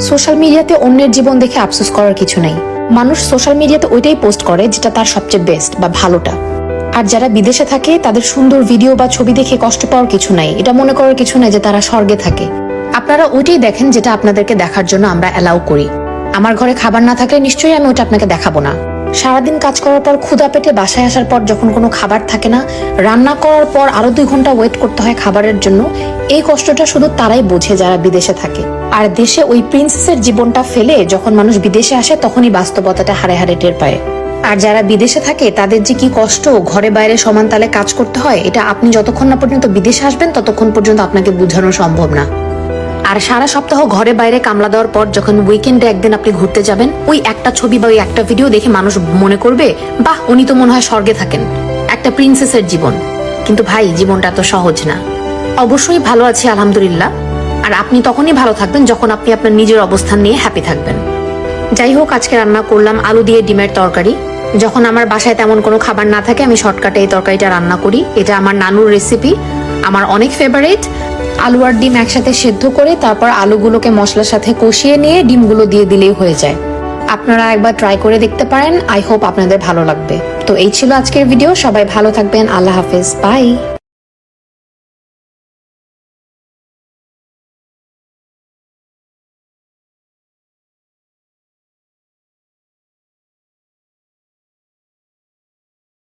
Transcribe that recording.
Social মিডিয়াতে অন্যের জীবন দেখে আফসোস করার কিছু নাই। মানুষ সোশ্যাল মিডিয়াতে ওইটাই পোস্ট করে যেটা তার সবচেয়ে বেস্ট বা ভালোটা। আর যারা বিদেশে থাকে তাদের সুন্দর ভিডিও বা ছবি দেখে কষ্ট পাওয়ার কিছু নাই, এটা মনে করার কিছু নাই যে তারা স্বর্গে থাকে। আপনারা ওইটাই দেখেন যেটা আপনাদেরকে দেখার জন্য আমরা অ্যালাউ করি। আমার ঘরে খাবার না থাকলে নিশ্চয়ই আমি ওটা আপনাকে দেখাবো না। সারাদিন কাজ করার পর ক্ষুধা পেটে বাসায় আসার পর যখন কোনো খাবার থাকে না, রান্না করার পর আরো 2 ঘন্টা ওয়েট করতে হয় খাবারের জন্য, এই কষ্টটা শুধু তারাই বোঝে যারা বিদেশে থাকে। আর দেশে ওই প্রিন্সেসের জীবনটা ফেলে যখন মানুষ বিদেশে আসে তখনই বাস্তবতাটা হারে হারে টের পায়। আর যারা বিদেশে থাকে তাদের যে কি কষ্ট, ঘরে বাইরে সমান তালে কাজ করতে হয়, এটা আপনি যতক্ষণ না পর্যন্ত বিদেশে আসবেন ততক্ষণ পর্যন্ত আপনাকে বোঝানো সম্ভব না। আর সারা সপ্তাহ ঘরে বাইরে কামলা দেওয়ার পর যখন উইকেন্ডে একদিন আপনি ঘুরতে যাবেন, ওই একটা ছবি বা ওই একটা ভিডিও দেখে মানুষ মনে করবে, বাহ উনি তো মনে হয় স্বর্গে থাকেন, একটা প্রিন্সেসের জীবন। কিন্তু ভাই, জীবনটা তো সহজ না। অবশ্যই ভালো আছি আলহামদুলিল্লাহ। আর আপনি তখনই ভালো থাকবেন যখন আপনি আপনার নিজের অবস্থান নিয়ে হ্যাপি থাকবেন। যাই হোক, আজকে রান্না করলাম আলু দিয়ে ডিমের তরকারি। যখন আমার বাসায় তেমন কোনো খাবার না থাকে আমি শর্টকাটে এই তরকারিটা রান্না করি। এটা আমার নানুর রেসিপি, আমার অনেক ফেভারিট। আলু আর ডিম একসাথে সেদ্ধ করে তারপর আলুগুলোকে মশলার সাথে কষিয়ে নিয়ে ডিমগুলো দিয়ে দিলেই হয়ে যায়। আপনারা একবার ট্রাই করে দেখতে পারেন। আই হোপ আপনাদের ভালো লাগবে। তো এই ছিল আজকের ভিডিও। সবাই ভালো থাকবেন। আল্লাহ হাফেজ, বাই।